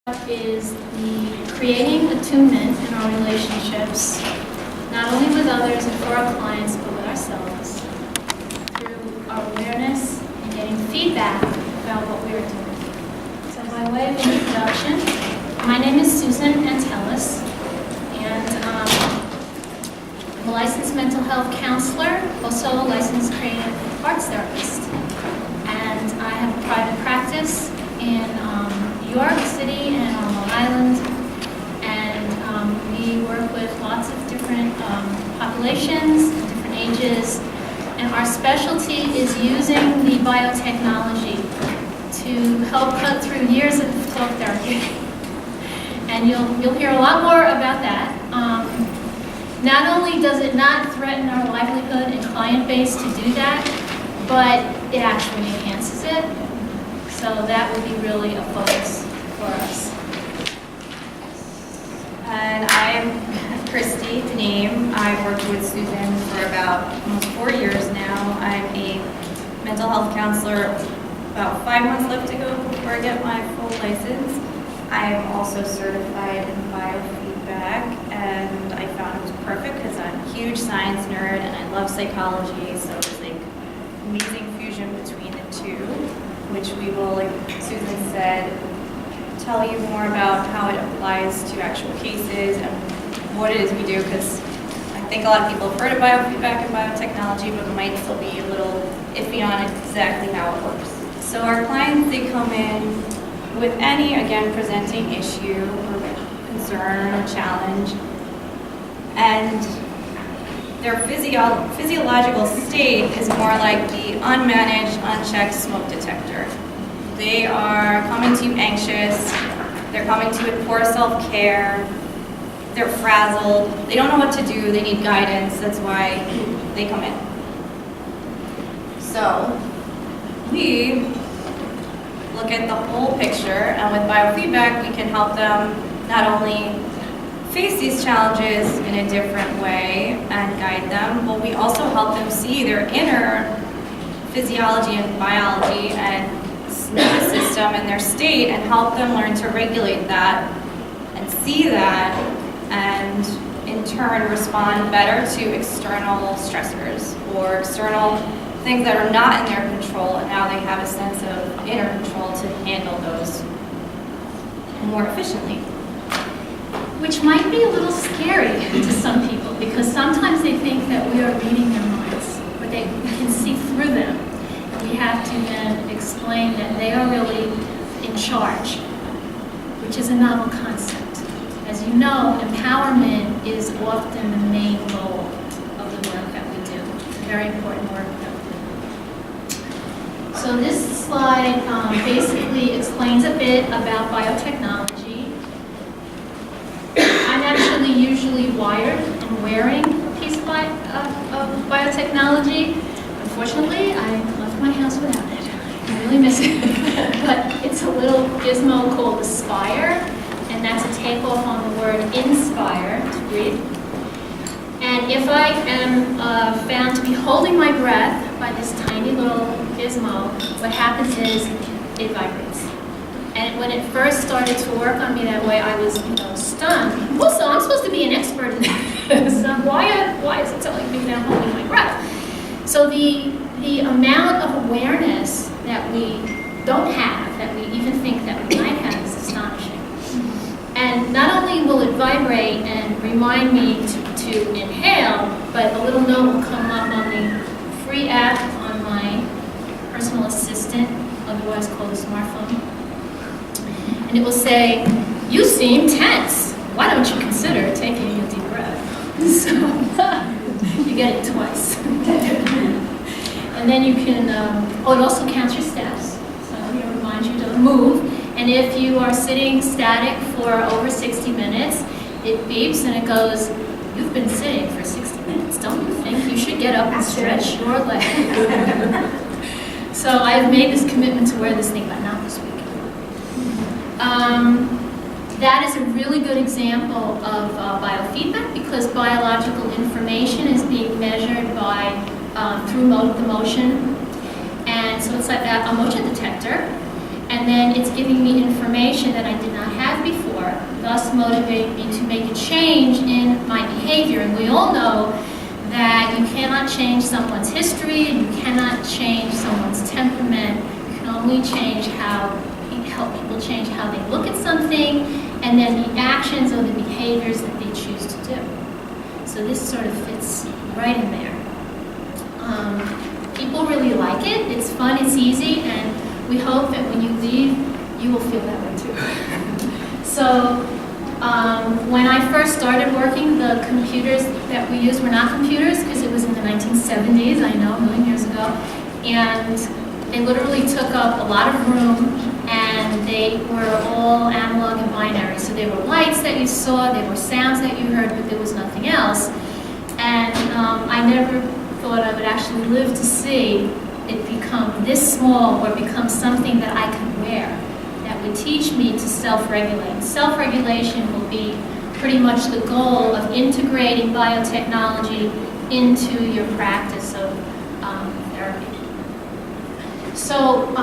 Is the creating attunement in our relationships, not only with others and for our clients, but with ourselves, through our awareness and getting feedback about what we are doing. So by way of introduction, my name is Susan Antelis, and I'm a licensed mental health counselor, also a licensed creative arts therapist. And I have a private practice in New York City and on Long Island, and we work with lots of different populations, different ages, and our specialty is using the biotechnology to help cut through years of talk therapy. And you'll hear a lot more about that. Not only does it not threaten our livelihood and client base to do that, but it actually enhances it. So that would be really a focus for us. And I'm Christy, the name. I've worked with Susan for about almost 4 years now. I'm a mental health counselor, about 5 months left to go before I get my full license. I'm also certified in Biofeedback, and I found it was perfect because I'm a huge science nerd and I love psychology, so it's like amazing fusion between the two, which we will, like Susan said, tell you more about how it applies to actual cases and what it is we do, because I think a lot of people have heard of biofeedback and biotechnology, but might still be a little iffy on exactly how it works. So our clients, they come in with any, again, presenting issue or concern or challenge, and their physiological state is more like the unmanaged, unchecked smoke detector. They are coming to you anxious, they're coming to you with poor self-care, they're frazzled, they don't know what to do, they need guidance, that's why they come in. So, we look at the whole picture, and with biofeedback, we can help them not only face these challenges in a different way and guide them, but we also help them see their inner physiology and biology and nervous system and their state, and help them learn to regulate that and see that, and in turn respond better to external stressors or external things that are not in their control, and now they have a sense of inner control to handle those more efficiently. Which might be a little scary to some people, because sometimes they think that we are reading their minds, but we can see through them. And we have to then explain that they are really in charge, which is a novel concept. As you know, empowerment is often the main goal of the work that we do. It's a very important work that we do. So this slide basically explains a bit about biotechnology. I'm actually usually wired and wearing a piece of biotechnology. Unfortunately, I left my house without it. I really miss it. But it's a little gizmo called Aspire, and that's a takeoff on the word inspire, to breathe. And if I am found to be holding my breath by this tiny little gizmo, what happens is it vibrates. And when it first started to work on me that way, I was, stunned. Also, I'm supposed to be an expert in this. Why is it telling me that I'm holding my breath? So the amount of awareness that we don't have, that we even think that we might have, is astonishing. And not only will it vibrate and remind me to inhale, but a little note will come up on the free app on my personal assistant, otherwise called a smartphone. And it will say, "You seem tense. Why don't you consider taking a deep breath?" So you get it twice. And then you can, it also counts your steps. So it reminds you to move. And if you are sitting static for over 60 minutes, it beeps and it goes, "You've been sitting for 60 minutes. Don't you think you should get up and stretch your leg?" So I've made this commitment to wear this thing, but not this week. That is a really good example of biofeedback, because biological information is being measured by through the motion, and so it's like a motion detector, And then it's giving me information that I did not have before, thus motivating me to make a change in my behavior. And we all know that you cannot change someone's history, and you cannot change someone's temperament. You can only change help people change how they look at something, and then the actions or the behaviors that they choose to do. So this sort of fits right in there. People really like it. It's fun, it's easy, and we hope that when you leave, you will feel that way too. So when I first started working, the computers that we used were not computers because it was in the 1970s, I know, a million years ago, and they literally took up a lot of room, and they were all analog and binary. So they were lights that you saw, they were sounds that you heard, but there was nothing else. And I never thought I would actually live to see it become this small or become something that I could wear that would teach me to self-regulate. Self-regulation will be pretty much the goal of integrating biotechnology into your practice of therapy. So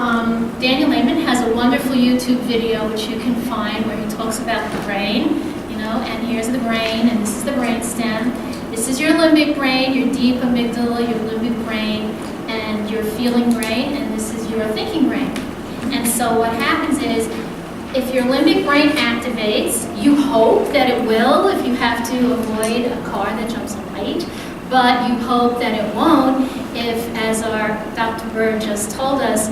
Daniel Lehman has a wonderful YouTube video which you can find where he talks about the brain, and here's the brain, and this is the brain stem. This is your limbic brain, your deep amygdala, your limbic brain, and your feeling brain, and this is your thinking brain. And so what happens is, if your limbic brain activates, you hope that it will if you have to avoid a car that jumps a light, but you hope that it won't if, as our Dr. Bird just told us,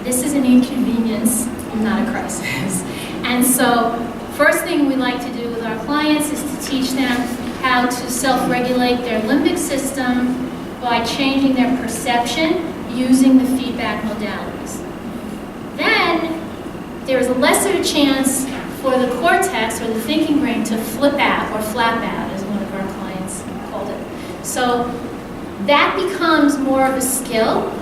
this is an inconvenience, not a crisis. And so, first thing we like to do with our clients is to teach them how to self-regulate their limbic system by changing their perception using the feedback modalities. Then, there is a lesser chance for the cortex, or the thinking brain, to flip out, or flap out, as one of our clients called it. So, that becomes more of a skill,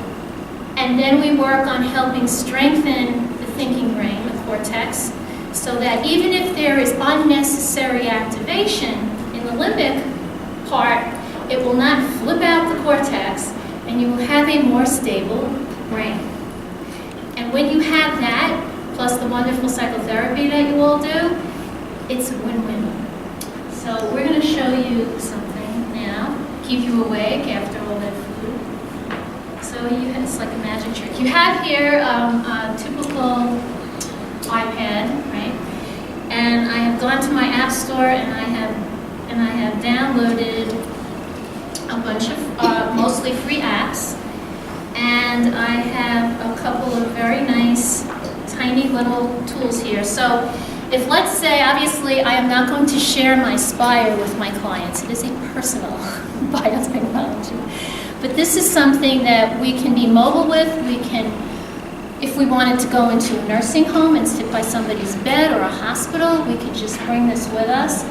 and then we work on helping strengthen the thinking brain, the cortex, so that even if there is unnecessary activation in the limbic part, it will not flip out the cortex, and you will have a more stable brain. And when you have that, plus the wonderful psychotherapy that you all do, it's a win-win. So we're going to show you something now, keep you awake after all that food. So it's like a magic trick. You have here a typical iPad, right? And I have gone to my app store, and I have downloaded a bunch of mostly free apps, and I have a couple of very nice tiny little tools here. So if, let's say, obviously I am not going to share my Spire with my clients. It is a personal biotechnology. But this is something that we can be mobile with. We can, if we wanted to go into a nursing home and sit by somebody's bed, or a hospital, we could just bring this with us.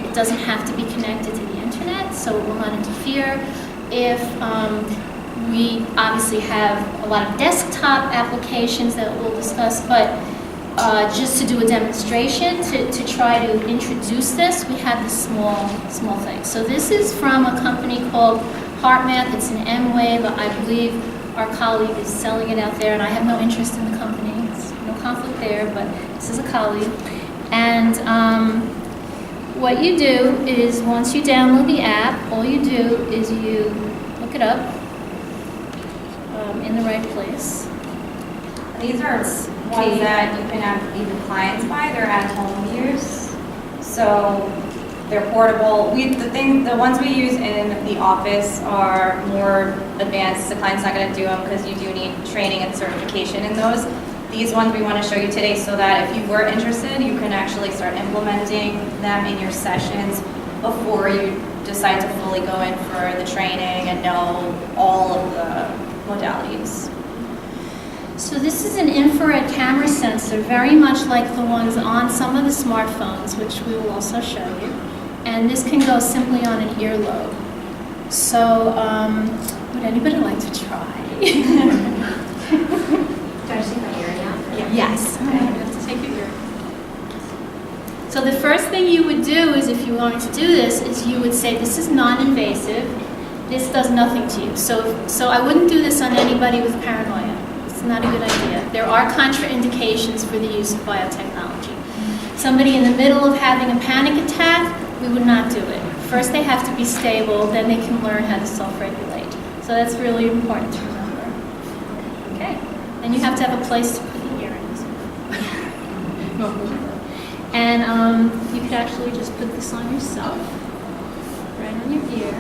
It doesn't have to be connected to the internet, so it will not interfere. If we obviously have a lot of desktop applications that we'll discuss, but just to do a demonstration, to try to introduce this, we have this small thing. So this is from a company called HeartMath. It's an M-Wave. I believe our colleague is selling it out there, and I have no interest in the company. It's no conflict there, but this is a colleague. And what you do is, once you download the app, all you do is you look it up in the right place. These are ones that you can have even clients buy. They're at-home use, so they're portable. The ones we use in the office are more advanced. The client's not going to do them because you do need training and certification in those. These ones we want to show you today, so that if you were interested, you can actually start implementing them in your sessions before you decide to fully go in for the training and know all of the modalities. So this is an infrared camera sensor, very much like the ones on some of the smartphones, which we will also show you. And this can go simply on an earlobe. So would anybody like to try? Do I just take my ear now? Yes. Okay. You have to take your ear. So the first thing you would do is, if you're going to do this, is you would say, this is non-invasive. This does nothing to you. So I wouldn't do this on anybody with paranoia. It's not a good idea. There are contraindications for the use of biotechnology. Somebody in the middle of having a panic attack, we would not do it. First they have to be stable, then they can learn how to self-regulate. So that's really important to remember. Okay, and you have to have a place to put the earrings. And you could actually just put this on yourself, right on your ear.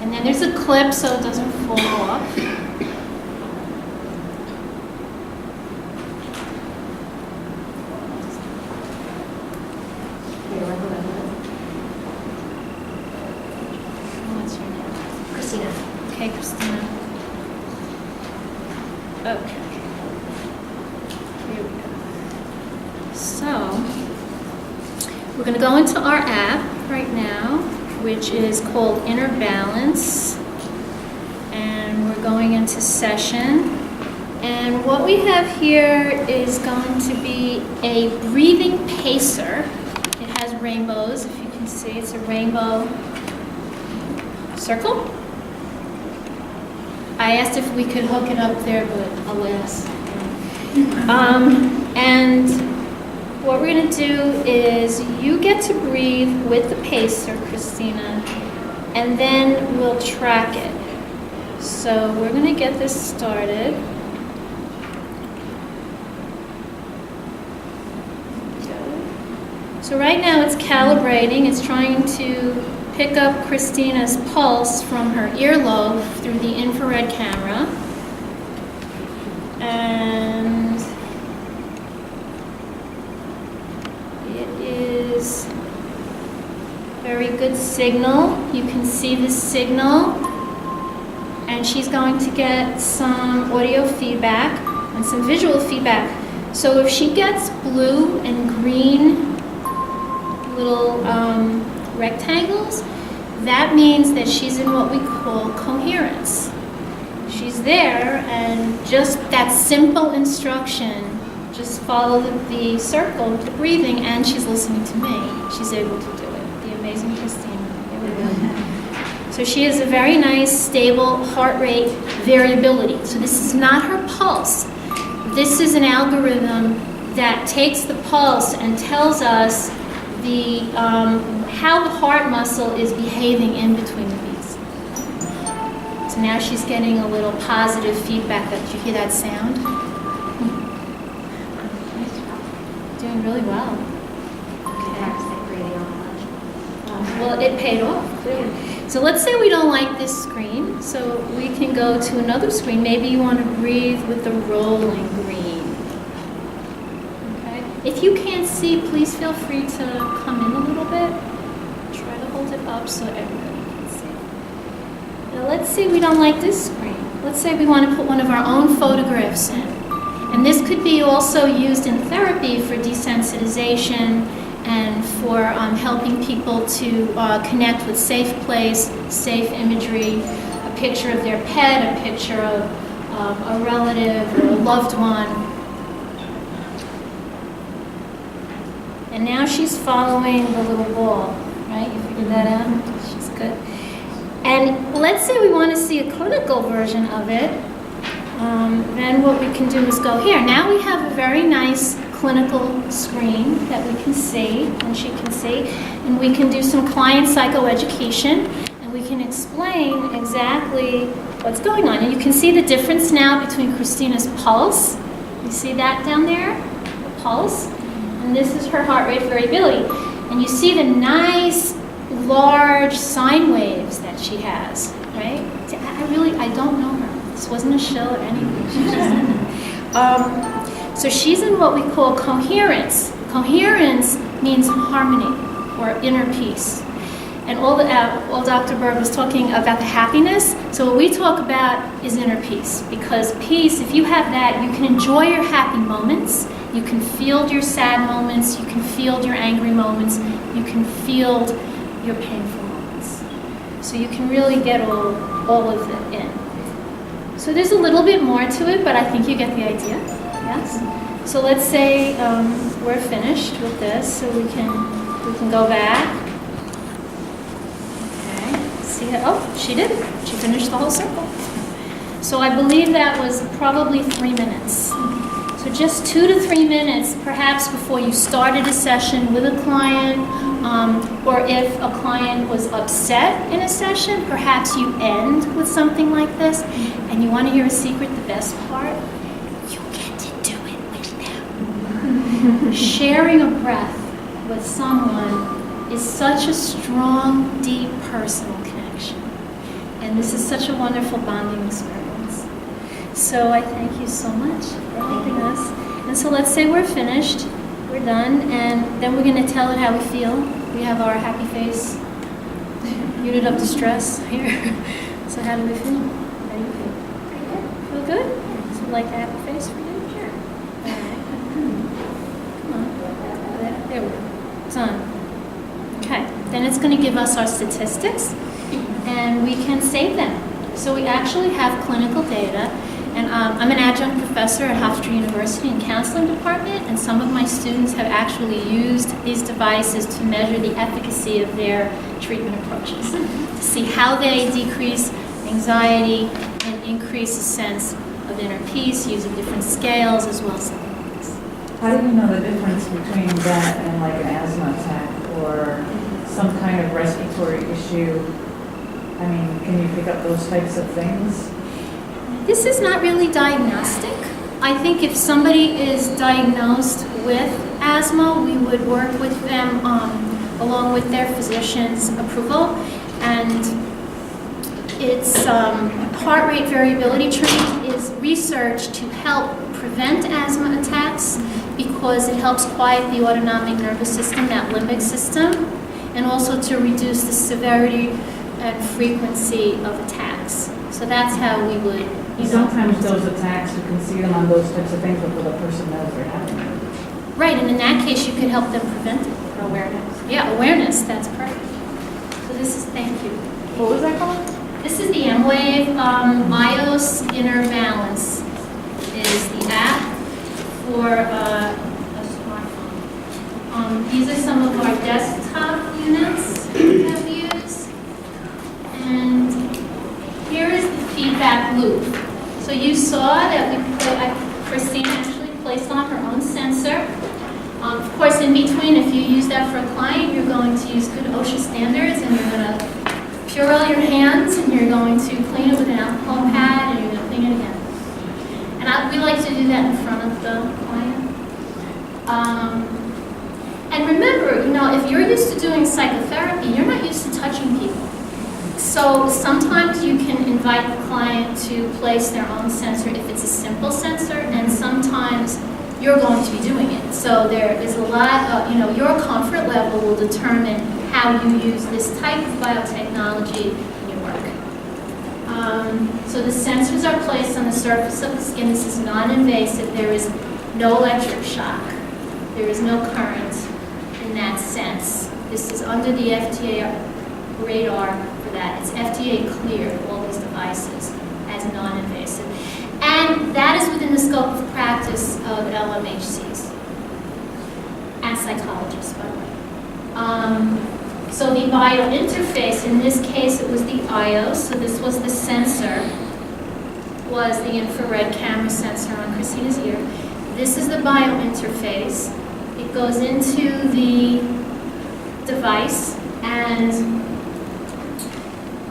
And then there's a clip so it doesn't fall off. What's your name? Christina. Okay, Christina. Okay. Here we go. So, we're going to go into our app right now, which is called Inner Balance. And we're going into session. And what we have here is going to be a breathing pacer. It has rainbows, if you can see. It's a rainbow circle. I asked if we could hook it up there, but alas. And what we're going to do is you get to breathe with the pacer, Christina, and then we'll track it. So we're going to get this started. So right now it's calibrating. It's trying to pick up Christina's pulse from her earlobe through the infrared camera. And it is very good signal. You can see the signal. And she's going to get some audio feedback and some visual feedback. So if she gets blue and green little rectangles, that means that she's in what we call coherence. She's there, and just that simple instruction, just follow the circle with the breathing, and she's listening to me. She's able to do it. The amazing Christina. Here we go. So she has a very nice, stable heart rate variability. So this is not her pulse. This is an algorithm that takes the pulse and tells us how the heart muscle is behaving in between the beats. So now she's getting a little positive feedback. Did you hear that sound? Doing really well. Okay. Well, it paid off, clearly. So let's say we don't like this screen, so we can go to another screen. Maybe you want to breathe with the rolling green. If you can't see, please feel free to come in a little bit. Try to hold it up so everybody can see. Now let's say we don't like this screen. Let's say we want to put one of our own photographs in. And this could be also used in therapy for desensitization and for helping people to connect with safe place, safe imagery, a picture of their pet, a picture of a relative or a loved one. And now she's following the little ball, right? You figured that out? She's good. And let's say we want to see a clinical version of it. Then what we can do is go here. Now we have a very nice clinical screen that we can see, and she can see. And we can do some client psychoeducation, and we can explain exactly what's going on. And you can see the difference now between Christina's pulse. You see that down there? The pulse. And this is her heart rate variability. And you see the nice, large sine waves that she has, right? I don't know her. This wasn't a show or anything. So she's in what we call coherence. Coherence means harmony or inner peace. And all Dr. Berg was talking about the happiness. So what we talk about is inner peace. Because peace, if you have that, you can enjoy your happy moments. You can field your sad moments. You can field your angry moments. You can field your painful moments. So you can really get all of it in. So there's a little bit more to it, but I think you get the idea. Yes? So let's say we're finished with this, so we can go back. Okay. See how, oh, she did it. She finished the whole circle. So I believe that was probably 3 minutes. So just 2 to 3 minutes, perhaps before you started a session with a client, or if a client was upset in a session, perhaps you end with something like this. And you want to hear a secret, the best part? You get to do it with them. Sharing a breath with someone is such a strong, deep personal connection. And this is such a wonderful bonding experience. So I thank you so much for helping us. And so let's say we're finished, we're done, and then we're going to tell it how we feel. We have our happy face, unit of distress here. So how do we feel? How do you feel? Pretty good. Feel good? So like a happy face for you? Sure. All right. Come on. There we go. It's on. Okay. Then it's going to give us our statistics, and we can save them. So we actually have clinical data. And I'm an adjunct professor at Hofstra University in counseling department, and some of my students have actually used these devices to measure the efficacy of their treatment approaches, to see how they decrease anxiety and increase a sense of inner peace using different scales as well as techniques. How do you know the difference between that and like an asthma attack or some kind of respiratory issue? I mean, can you pick up those types of things? This is not really diagnostic. I think if somebody is diagnosed with asthma, we would work with them along with their physician's approval. And it's heart rate variability training is research to help prevent asthma attacks because it helps quiet the autonomic nervous system, that limbic system, and also to reduce the severity and frequency of attacks. So that's how we would, Sometimes those attacks, you can see them on those types of things before the person knows they're having them. Right, and in that case, you could help them prevent it. Awareness. Yeah, awareness, that's perfect. So this is, thank you. What was that called? This is the M-Wave. iOS Inner Balance is the app for a smartphone. These are some of our desktop units that we use. And here is the feedback loop. So you saw that Christine actually placed on her own sensor. Of course, in between, if you use that for a client, you're going to use good OSHA standards, and you're going to Purell your hands, and you're going to clean it with an alcohol pad, and you're going to clean it again. And we like to do that in front of the client. And remember, if you're used to doing psychotherapy, you're not used to touching people. So sometimes you can invite the client to place their own sensor if it's a simple sensor, and sometimes you're going to be doing it. So there is a lot of, your comfort level will determine how you use this type of biotechnology in your work. So the sensors are placed on the surface of the skin. This is non-invasive. There is no electric shock. There is no current in that sense. This is under the FDA radar for that. It's FDA cleared, all these devices, as non-invasive. And that is within the scope of practice of LMHCs and psychologists, by the way. So the bio interface, in this case it was the iOS, so this was the sensor, was the infrared camera sensor on Christina's ear. This is the bio interface. It goes into the device, and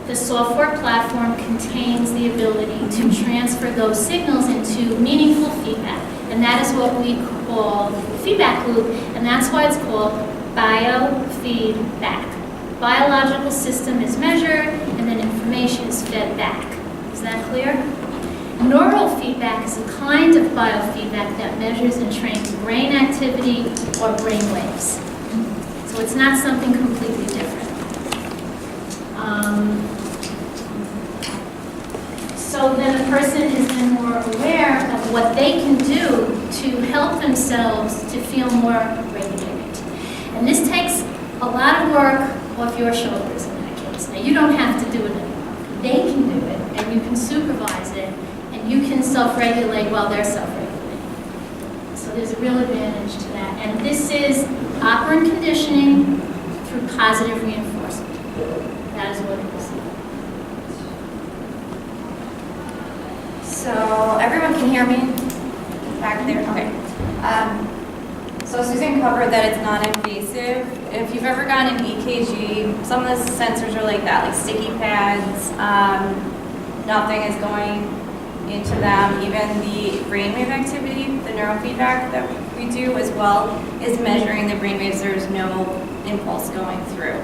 the software platform contains the ability to transfer those signals into meaningful feedback. And that is what we call the feedback loop, and that's why it's called biofeedback. Biological system is measured, and then information is fed back. Is that clear? Neural feedback is a kind of biofeedback that measures and trains brain activity or brain waves. So it's not something completely different. So then a person is then more aware of what they can do to help themselves to feel more regulated. And this takes a lot of work off your shoulders in that case. Now, you don't have to do it anymore. They can do it, and you can supervise it, and you can self-regulate while they're self-regulating. So there's a real advantage to that. And this is operant conditioning through positive reinforcement. That is what it is. So everyone can hear me back there? Okay. So Susan covered that it's non-invasive. If you've ever gotten an EKG, some of the sensors are like that, like sticky pads. Nothing is going into them. Even the brainwave activity, the neurofeedback that we do as well, is measuring the brainwaves. There's no impulse going through.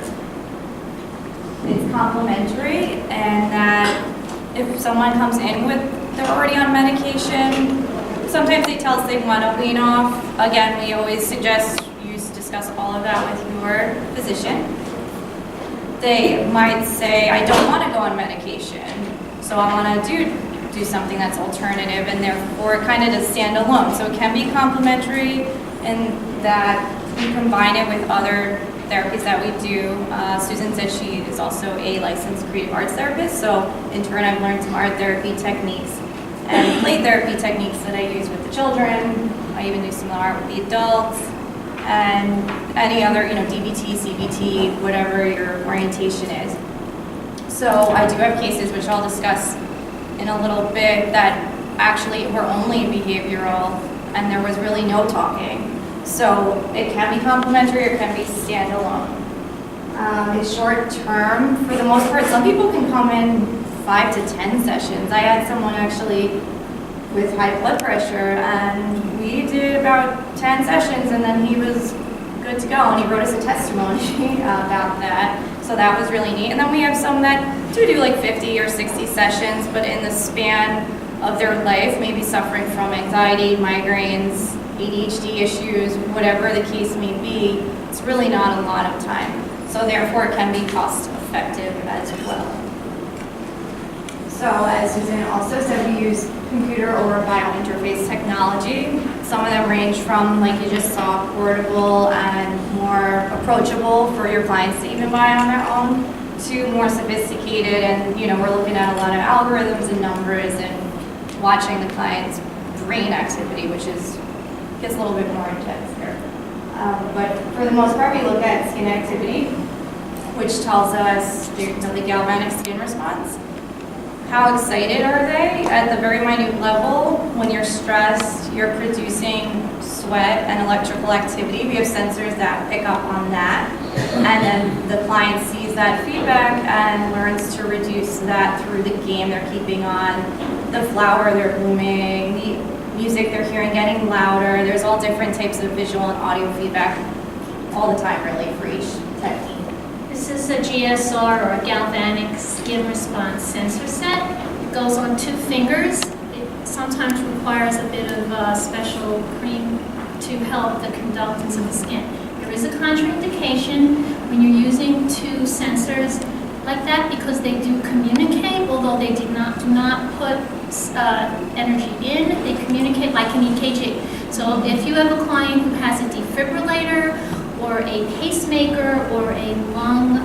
It's complementary, and that if someone comes in with, they're already on medication, sometimes they tell us they want to wean off. Again, we always suggest you discuss all of that with your physician. They might say, I don't want to go on medication, so I want to do something that's alternative, and therefore kind of to stand alone. So it can be complementary in that we combine it with other therapies that we do. Susan said she is also a licensed creative arts therapist, so in turn I've learned some art therapy techniques and play therapy techniques that I use with the children. I even do some art with the adults, and any other, DBT, CBT, whatever your orientation is. So I do have cases, which I'll discuss in a little bit, that actually were only behavioral and there was really no talking. So it can be complementary or it can be standalone. It's short term for the most part. Some people can come in 5 to 10 sessions. I had someone actually with high blood pressure, and we did about 10 sessions, and then he was good to go, and he wrote us a testimony about that. So that was really neat. And then we have some that do like 50 or 60 sessions, but in the span of their life, maybe suffering from anxiety, migraines, ADHD issues, whatever the case may be, it's really not a lot of time. So therefore, it can be cost effective as well. So as Susan also said, we use computer or biointerface technology. Some of them range from, like you just saw, portable and more approachable for your clients to even buy on their own, to more sophisticated, and we're looking at a lot of algorithms and numbers and watching the client's brain activity, which gets a little bit more intense here. But for the most part, we look at skin activity, which tells us the galvanic skin response. How excited are they? At the very minute level, when you're stressed, you're producing sweat and electrical activity. We have sensors that pick up on that. And then the client sees that feedback and learns to reduce that through the game they're keeping on, the flower they're booming, the music they're hearing getting louder. There's all different types of visual and audio feedback all the time, really, for each technique. This is a GSR, or a galvanic skin response sensor set. It goes on 2 fingers. It sometimes requires a bit of special cream to help the conductance of the skin. There is a contraindication when you're using 2 sensors like that, because they do communicate, although they do not put energy in. They communicate like an EKG. So if you have a client who has a defibrillator, or a pacemaker, or a lung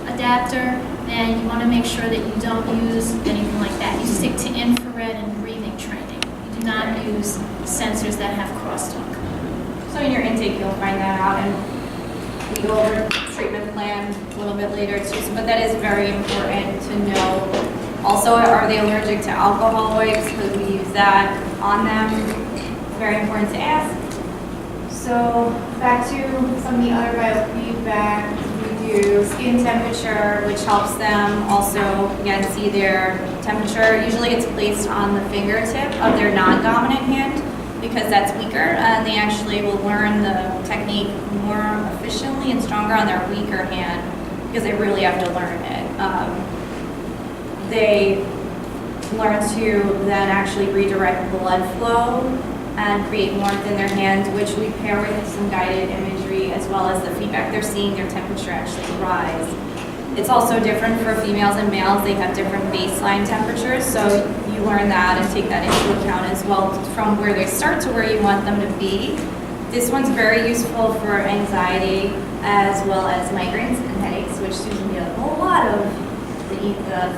adapter, then you want to make sure that you don't use anything like that. You stick to infrared and breathing training. You do not use sensors that have crosstalk. So in your intake, you'll find that out, and we go over treatment plan a little bit later too. But that is very important to know. Also, are they allergic to alcoholics? Because we use that on them. It's very important to ask. So back to some of the other biofeedback, we do skin temperature, which helps them also, again, see their temperature. Usually it's placed on the fingertip of their non-dominant hand, because that's weaker, and they actually will learn the technique more efficiently and stronger on their weaker hand, because they really have to learn it. They learn to then actually redirect blood flow and create warmth in their hands, which we pair with some guided imagery, as well as the feedback they're seeing their temperature actually rise. It's also different for females and males. They have different baseline temperatures, so you learn that and take that into account as well, from where they start to where you want them to be. This one's very useful for anxiety as well as migraines and headaches, which Susan did a whole lot of the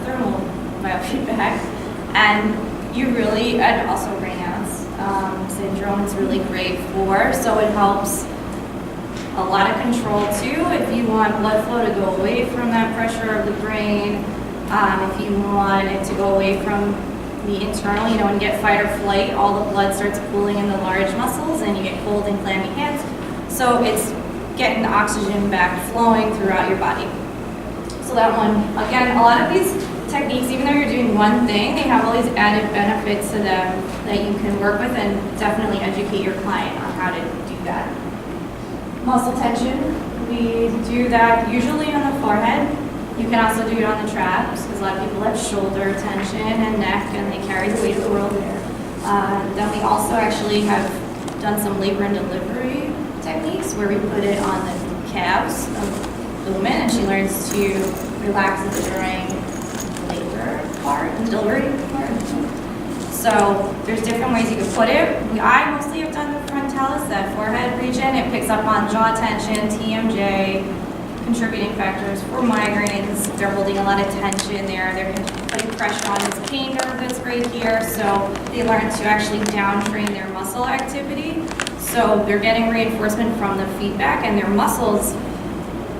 thermal biofeedback. And you really, and also Raynaud's syndrome is really great for, so it helps a lot of control too. If you want blood flow to go away from that pressure of the brain, if you want it to go away from the internal, you know, when you get fight or flight, all the blood starts pooling in the large muscles and you get cold and clammy hands. So it's getting the oxygen back flowing throughout your body. So that one, again, a lot of these techniques, even though you're doing one thing, they have all these added benefits to them that you can work with and definitely educate your client on how to do that. Muscle tension, we do that usually on the forehead. You can also do it on the traps, because a lot of people have shoulder tension and neck, and they carry the weight of the world there. Then we also actually have done some labor and delivery techniques where we put it on the calves of the woman, and she learns to relax during labor part, the delivery part. So there's different ways you can put it. I mostly have done the frontalis, that forehead region. It picks up on jaw tension, TMJ, contributing factors for migraines. They're holding a lot of tension there. They're putting pressure on this pain nerve that's right here. So they learn to actually downtrain their muscle activity. So they're getting reinforcement from the feedback, and their muscles,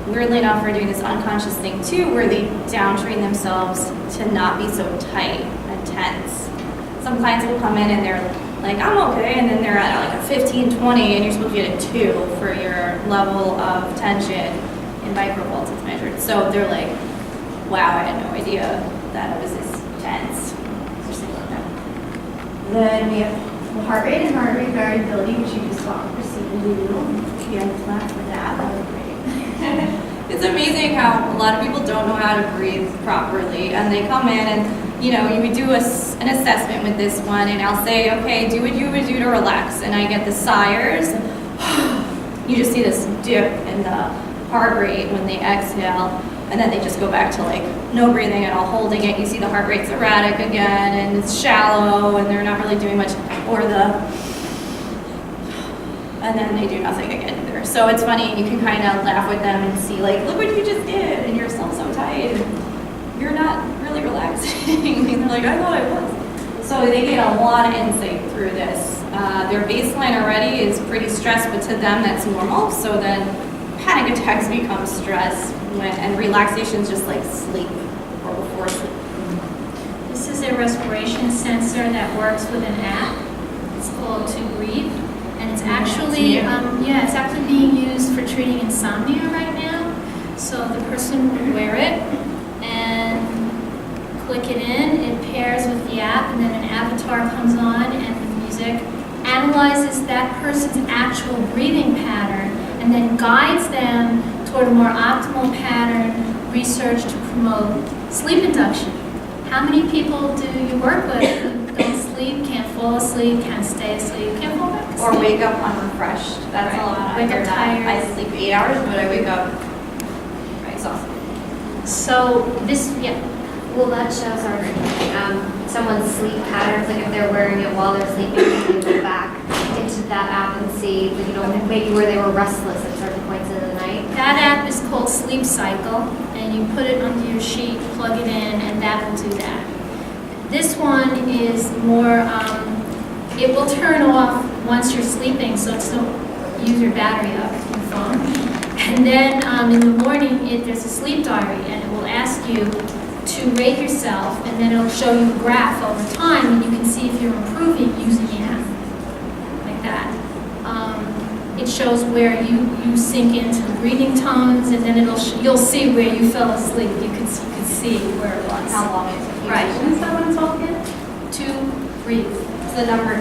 weirdly enough, are doing this unconscious thing too, where they downtrain themselves to not be so tight and tense. Some clients will come in and they're like, I'm okay, and then they're at like a 15, 20, and you're supposed to get a 2 for your level of tension in microvolts it's measured. So they're like, wow, I had no idea that it was this tense. Then we have the heart rate and heart rate variability, which you just saw Christine do. You have a class for that. That was great. It's amazing how a lot of people don't know how to breathe properly, and they come in and, you know, you would do an assessment with this one, and I'll say, okay, do what you would do to relax, and I get the sighs. You just see this dip in the heart rate when they exhale, and then they just go back to like no breathing at all, holding it. You see the heart rate's erratic again, and it's shallow, and they're not really doing much, and then they do nothing again either. So it's funny, you can kind of laugh with them and see like, look what you just did, and you're still so tight. You're not really relaxing. And they're like, I thought I was. So they get a lot of insight through this. Their baseline already is pretty stressed, but to them that's normal. So then panic attacks become stress, and relaxation is just like sleep or before sleep. This is a respiration sensor that works with an app. It's called To Breathe, and it's actually it's actually being used for treating insomnia right now. So the person will wear it and click it in. It pairs with the app, and then an avatar comes on, and the music analyzes that person's actual breathing pattern, and then guides them toward a more optimal pattern. Research to promote sleep induction. How many people do you work with who don't sleep, can't fall asleep, can't stay asleep, can't fall back asleep? Or wake up unrefreshed. That's Right. a lot. Wake up tired. I sleep 8 hours, but I wake up exhausted. So this, Well, that shows someone's sleep patterns, like if they're wearing it while they're sleeping, you can go back into that app and see, you know, maybe where they were restless at certain points in the night. that app is called Sleep Cycle, and you put it under your sheet, plug it in, and that will do that. This one is more, it will turn off once you're sleeping, so it don't use your battery up, your phone. And then in the morning, there's a sleep diary, and it will ask you to rate yourself, and then it'll show you a graph over time, and you can see if you're improving using the app, like that. It shows where you sink into the breathing tones, and then you'll see where you fell asleep. You could see where it was. How long it took you. Right. What is that one called again? To breathe. It's the number 2.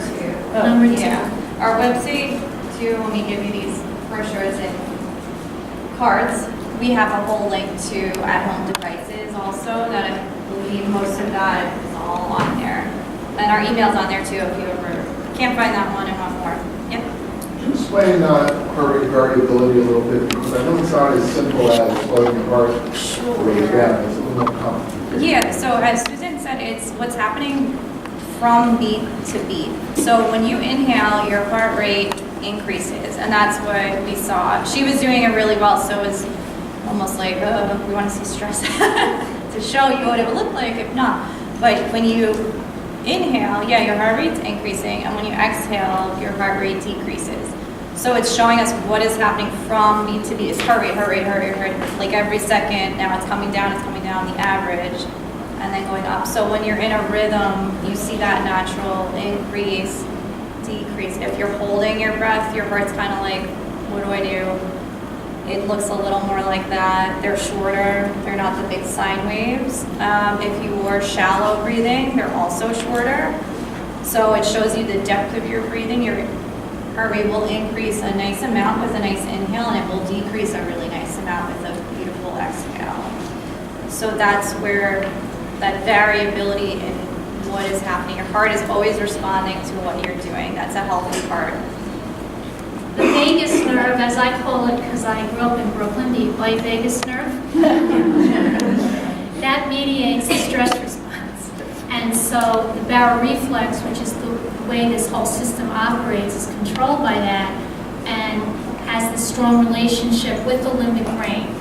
Oh, Number 2. Yeah. Our website, too, when we give you these brochures and cards, we have a whole link to at-home devices also that I believe most of that is all on there. And our email's on there, too, if you ever can't find that one and want more. Yep. Explain heart rate variability a little bit, because I know it's not as simple as slowing your heart rate down. It's a little more complicated. Yeah, so as Susan said, it's what's happening from beat to beat. So when you inhale, your heart rate increases, and that's what we saw. She was doing it really well, so it was almost like, we want to see stress to show you what it would look like if not. But when you inhale, your heart rate's increasing, and when you exhale, your heart rate decreases. So it's showing us what is happening from beat to beat. It's heart rate, like every second. Now it's coming down, the average. and then going up. So when you're in a rhythm, you see that natural increase, decrease. If you're holding your breath, your heart's kind of like, what do I do? It looks a little more like that. They're shorter. They're not the big sine waves. If you were shallow breathing, they're also shorter. So it shows you the depth of your breathing. Your heart rate will increase a nice amount with a nice inhale, and it will decrease a really nice amount with a beautiful exhale. So that's where that variability in what is happening. Your heart is always responding to what you're doing. That's a healthy heart. The vagus nerve, as I call it, because I grew up in Brooklyn, the white vagus nerve, that mediates the stress response. And so the baroreflex, which is the way this whole system operates, is controlled by that and has this strong relationship with the limbic brain.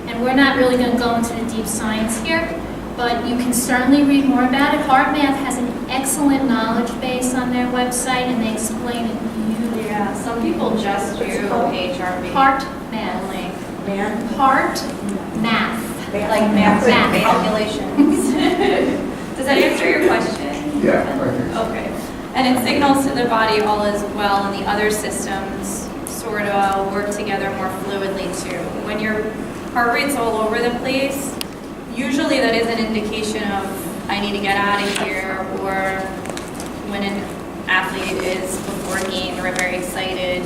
And we're not really going to go into the deep science here, but you can certainly read more about it. HeartMath has an excellent knowledge base on their website, and they explain it beautifully. Yeah, some people just do HRV. HeartMath. Heart math. Like math calculations. Does that answer your question? Yeah, I think so. Okay. And it signals to the body all as well, and the other systems sort of work together more fluidly too. When your heart rate's all over the place, usually that is an indication of I need to get out of here, or when an athlete is before a game, they're very excited,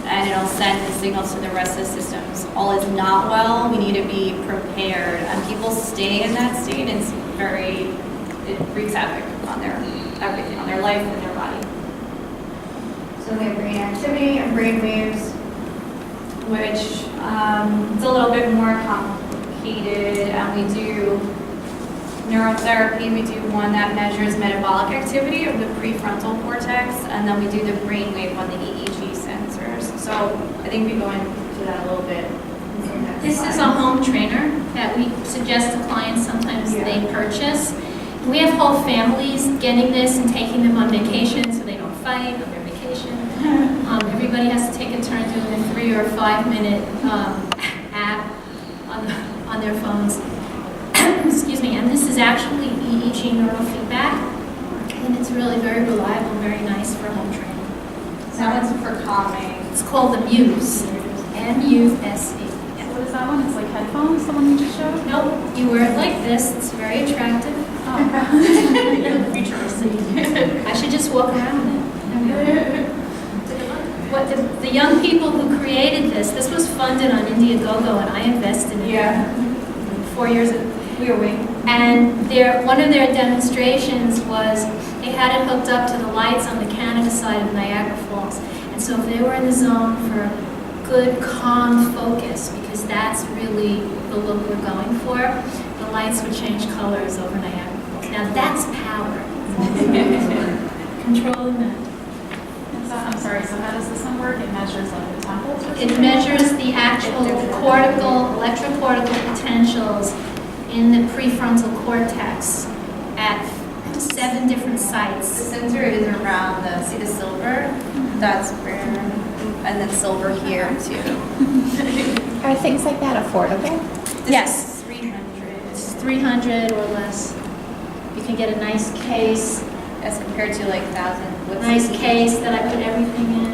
and it'll send the signals to the rest of the systems. All is not well, we need to be prepared. And people stay in that state, and it wreaks havoc on their everything, on their life and their body. So we have brain activity and brain waves. Which it's a little bit more complicated, and we do neurotherapy. We do one that measures metabolic activity of the prefrontal cortex, and then we do the brainwave on the EEG sensors. So I think we go into that a little bit. This is a home trainer that we suggest to clients sometimes they purchase. We have whole families getting this and taking them on vacation so they don't fight on their vacation. Everybody has to take a turn doing a 3 or 5 minute app on their phones. Excuse me, and this is actually EEG neurofeedback, and it's really very reliable, very nice for home training. That one's for calming. It's called the Muse, M-U-S-E. What is that one? It's like headphones, the one you just showed? Nope, you wear it like this, it's very attractive. Futuristic. I should just walk around it. What the young people who created this was funded on Indiegogo, and I invested in it 4 years ago. We were waiting. And one of their demonstrations was they had it hooked up to the lights on the Canada side of Niagara Falls. And so if they were in the zone for good, calm focus, because that's really the look we're going for, the lights would change colors over Niagara Falls. Now that's power. Controlling that. I'm sorry, so how does this one work? It measures like the temperature? It measures the actual electrocortical potentials in the prefrontal cortex at 7 different The sites. sensor is around see the silver? That's where, and then silver here too. Are things like that affordable? Yes. 300. It's 300 or less. You can get a nice case, As compared to like 1,000. nice case that I put everything in.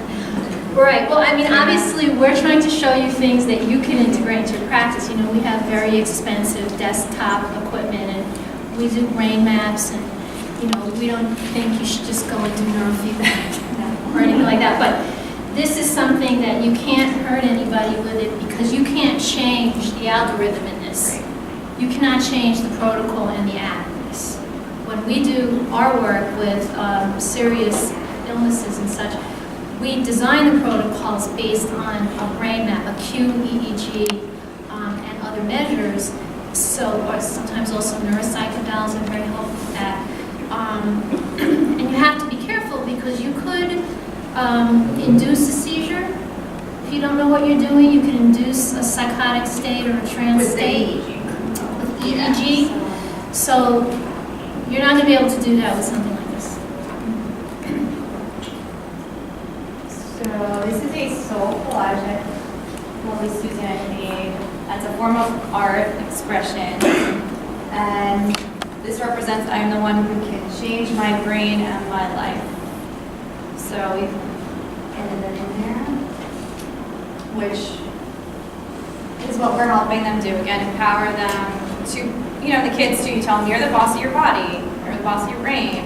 Right, well, I mean, obviously, we're trying to show you things that you can integrate into your practice. You know, we have very expensive desktop equipment, and we do brain maps, and, you know, we don't think you should just go and do neurofeedback or anything like that. But this is something that you can't hurt anybody with it, because you can't change the algorithm in this. You cannot change the protocol and the app in this. When we do our work with serious illnesses and such, we design the protocols based on a brain map, a QEEG, and other measures. So, or sometimes also neuropsychedelics are very helpful with that. And you have to be careful, because you could induce a seizure. If you don't know what you're doing, you can induce a psychotic state or a trance state with EEG. So you're not going to be able to do that with something like this. So this is a soul collage that Molly Susan made as a form of art expression. And This represents I am the one who can change my brain and my life. So we've ended them in there, which is what we're helping them do. Again, empower them to, the kids do, you tell them you're the boss of your body, you're the boss of your brain.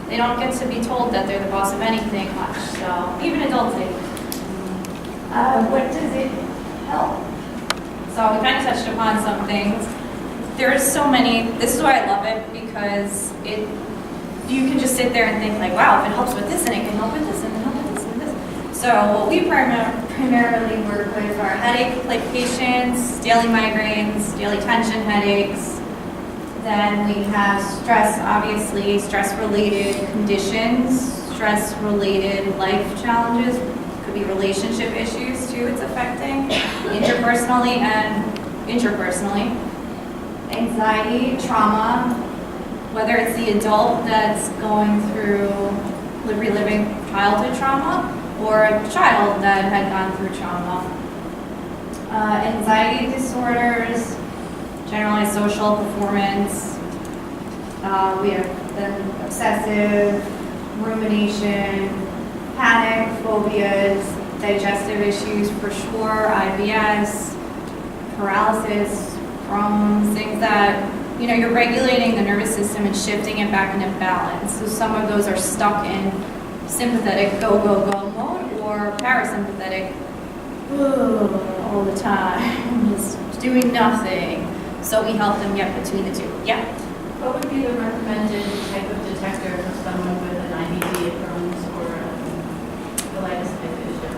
They don't get to be told that they're the boss of anything much, so even adults do. What does it help? So we kind of touched upon some things. There's so many, this is why I love it, because you can just sit there and think like, wow, if it helps with this, and it can help with this, and it can help with this, and this. So what we primarily work with are headache like patients, daily migraines, daily tension headaches. Then we have stress, obviously, stress-related conditions, stress-related life challenges, could be relationship issues too it's affecting, interpersonally and intrapersonally. Anxiety, trauma, whether it's the adult that's going through reliving childhood trauma or a child that had gone through trauma. Anxiety disorders, generalized social performance. We have then obsessive, rumination, panic, phobias, digestive issues for sure, IBS, paralysis, Crohn's, things that, you're regulating the nervous system and shifting it back into balance. So some of those are stuck in sympathetic go, go, go mode or parasympathetic all the time, just doing nothing. So we help them get between the two. Yeah? What would be the recommended type of detector for someone with an IBD, a Crohn's, or a colitis type issue?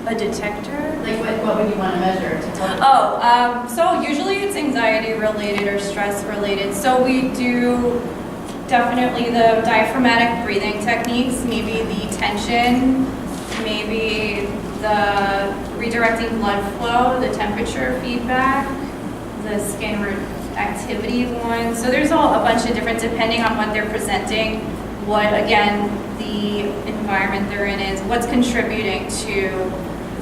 A detector? Like what would you want to measure to tell? So usually it's anxiety related or stress related. So we do definitely the diaphragmatic breathing techniques, maybe the tension, maybe the redirecting blood flow, the temperature feedback, the skin activity one. So there's a bunch of different, depending on what they're presenting, what again the environment they're in is, what's contributing to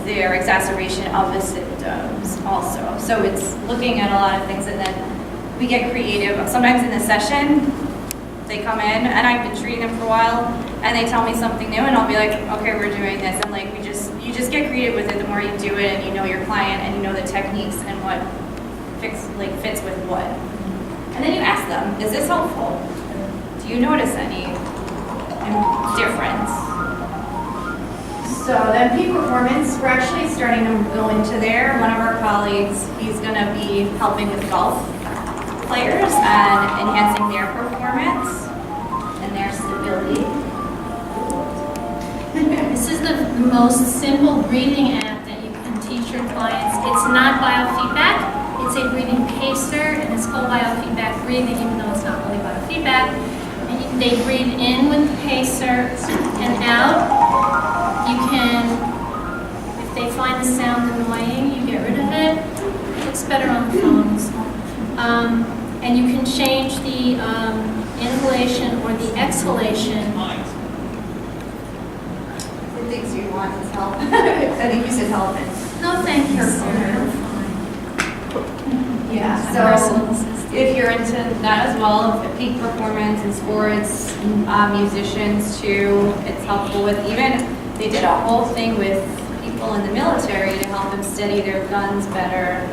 their exacerbation of the symptoms also. So it's looking at a lot of things, and then we get creative. Sometimes in the session, they come in, and I've been treating them for a while, and they tell me something new, and I'll be like, okay, we're doing this, and like you just get creative with it the more you do it, and you know your client, and you know the techniques and what fits with what. And then you ask them, is this helpful? Do you notice any difference? So then peak performance, we're actually starting to go into there. One of our colleagues, he's going to be helping with golf players and enhancing their performance and their stability. This is the most simple breathing app that you can teach your clients. It's not biofeedback. It's a breathing pacer, and it's called biofeedback breathing, even though it's not really biofeedback. And they breathe in with the pacer and out. You can, if they find the sound annoying, you get rid of it. It looks better on the phones. And you can change the inhalation or the exhalation. The things you want is help. I think you said help. No, thank you, sir. Yeah, so if you're into that as well, peak performance in sports, musicians too, it's helpful with even, they did a whole thing with people in the military to help them steady their guns better,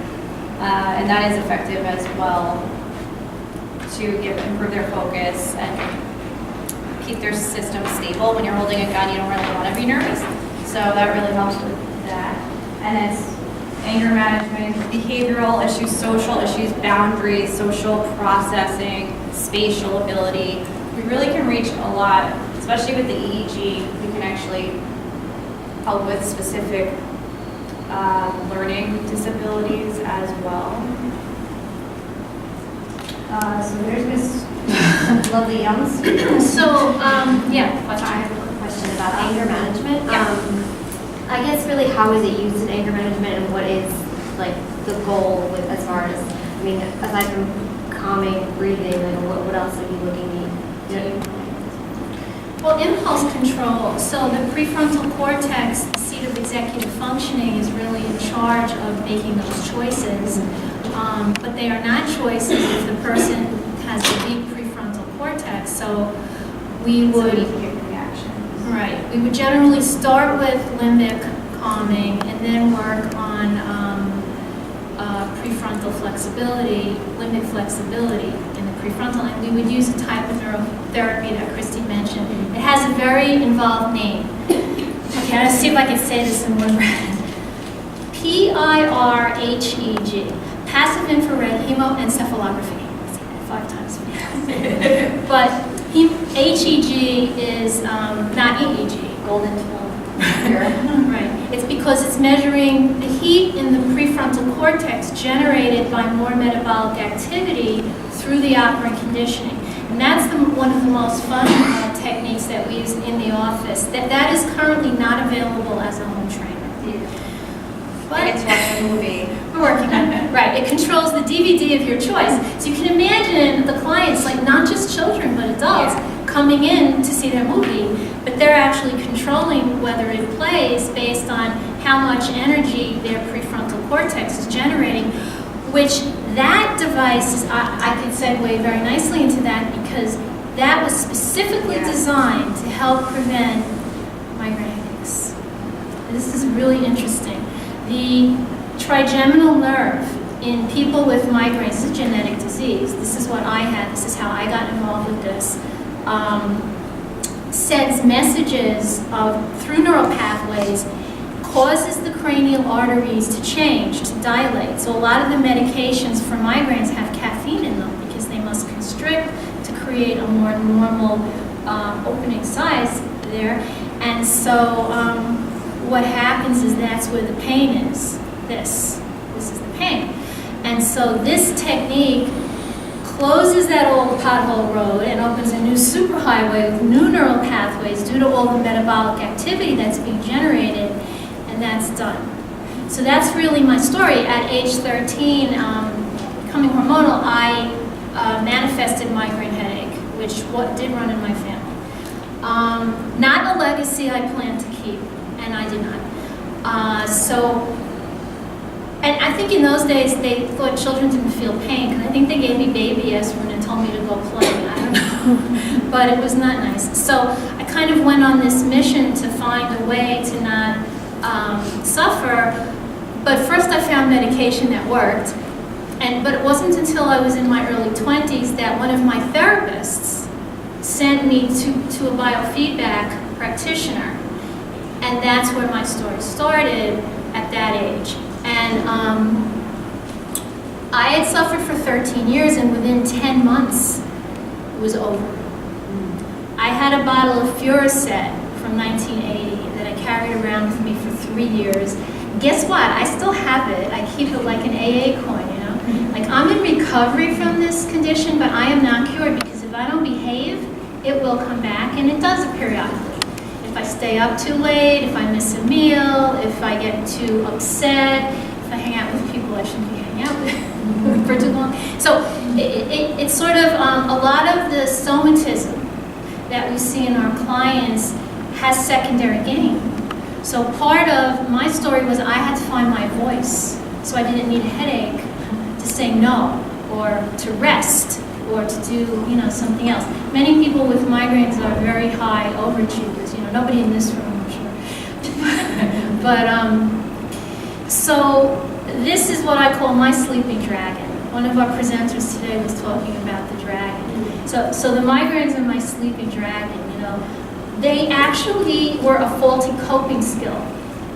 and that is effective as well to improve their focus and keep their system stable. When you're holding a gun, you don't really want to be nervous, so that really helps with that. And it's anger management, behavioral issues, social issues, boundaries, social processing, spatial ability. We really can reach a lot, especially with the EEG. We can actually help with specific learning disabilities as well. So there's Miss Lovely Youngs. So, yeah, I have a quick question about Uh-huh. anger management. Yeah. I guess really how is it used in anger management, and what is like the goal with as far as, I mean, aside from calming, breathing, like what else are you looking at? well, impulse control. So the prefrontal cortex, the seat of executive functioning, is really in charge of making those choices. But they are not choices if the person has a weak prefrontal cortex. So we So would, immediate reaction. right, we would generally start with limbic calming and then work on prefrontal flexibility, limbic flexibility in the prefrontal, and we would use a type of neurotherapy that Christy mentioned. It has a very involved name. Okay, let's see if I can say this in one breath. PIRHEG, passive infrared hemoencephalography. I'll say that 5 times. But HEG is not EEG. Golden tool. Right. It's because it's measuring the heat in the prefrontal cortex generated by more metabolic activity through the operant conditioning. And that's one of the most fun techniques that we use in the office. That is currently not available as a home trainer. But It's watching a movie. we're working on it. Right. It controls the DVD of your choice. So you can imagine the clients, like not just children, but adults, coming in to see their movie, but they're actually controlling whether it plays based on how much energy their prefrontal cortex is generating, which that device is, I could segue very nicely into that because that was specifically designed to help prevent migraine headaches. This is really interesting. The trigeminal nerve in people with migraines, this is a genetic disease. This is what I had. This is how I got involved with this. Sends messages through neural pathways, causes the cranial arteries to change, to dilate. So a lot of the medications for migraines have caffeine in them because they must constrict to create a more normal opening size there. And so what happens is that's where the pain is. This is the pain. And so this technique closes that old pothole road and opens a new superhighway with new neural pathways due to all the metabolic activity that's being generated, and that's done. So that's really my story. At age 13, becoming hormonal, I manifested migraine headache, which did run in my family. Not a legacy I plan to keep, and I did not. And I think in those days they thought children didn't feel pain, because I think they gave me baby aspirin and told me to go play. I don't know, but it was not nice. So I kind of went on this mission to find a way to not suffer. But first I found medication that worked, but it wasn't until I was in my early 20s that one of my therapists sent me to a biofeedback practitioner, and that's where my story started at that age. And I had suffered for 13 years, and within 10 months, it was over. I had a bottle of Furacet from 1980 that I carried around with me for 3 years. Guess what? I still have it. I keep it like an AA coin, you know? Like, I'm in recovery from this condition, but I am not cured, because if I don't behave, it will come back, and it does periodically. If I stay up too late, if I miss a meal, if I get too upset, if I hang out with people I shouldn't be hanging out with for too long. So it's sort of a lot of the somatism that we see in our clients has secondary gain. So part of my story was I had to find my voice, so I didn't need a headache to say no, or to rest, or to do, something else. Many people with migraines are very high overachievers. Nobody in this room, I'm sure. But so this is what I call my sleeping dragon. One of our presenters today was talking about the dragon. So the migraines are my sleeping dragon. They actually were a faulty coping skill.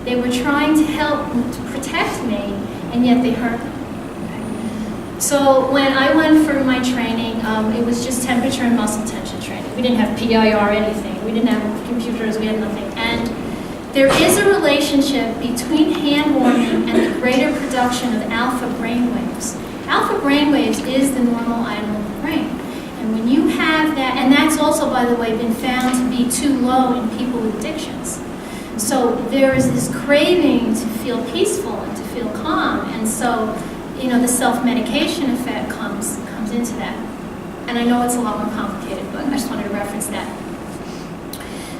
They were trying to help to protect me, and yet they hurt me. So when I went for my training, it was just temperature and muscle tension training. We didn't have PIR or anything. We didn't have computers. We had nothing. And there is a relationship between hand warming and the greater production of alpha brainwaves. Alpha brainwaves is the normal item of the brain. And when you have that, and that's also, by the way, been found to be too low in people with addictions. So there is this craving to feel peaceful and to feel calm. And so the self-medication effect comes into that. And I know it's a lot more complicated, but I just wanted to reference that.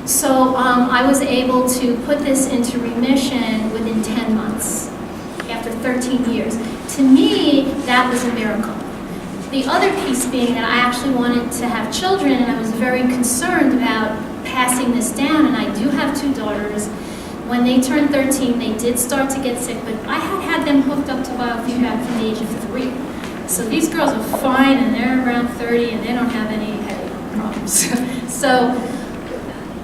So I was able to put this into remission within 10 months, after 13 years. To me, that was a miracle. the other piece being that I actually wanted to have children, and I was very concerned about passing this down, and I do have 2 daughters. When they turned 13, they did start to get sick, but I had them hooked up to biofeedback from the age of 3. So these girls are fine, and they're around 30, and they don't have any headache problems. So,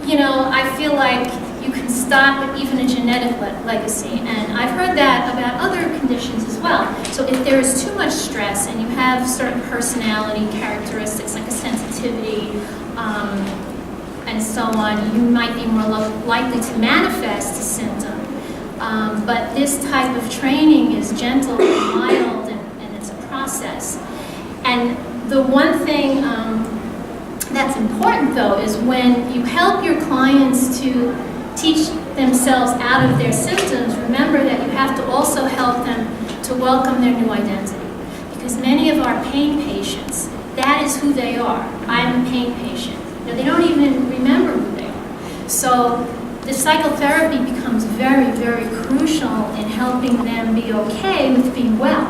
you know, I feel like you can stop at even a genetic legacy, and I've heard that about other conditions as well. So if there is too much stress and you have certain personality characteristics like a sensitivity and so on, you might be more likely to manifest a symptom. But this type of training is gentle and mild, and it's a process. And the one thing that's important, though, is when you help your clients to teach themselves out of their symptoms, remember that you have to also help them to welcome their new identity. Because many of our pain patients, that is who they are. I'm a pain patient. You know, they don't even remember who they are. So the psychotherapy becomes very, very crucial in helping them be okay with being well.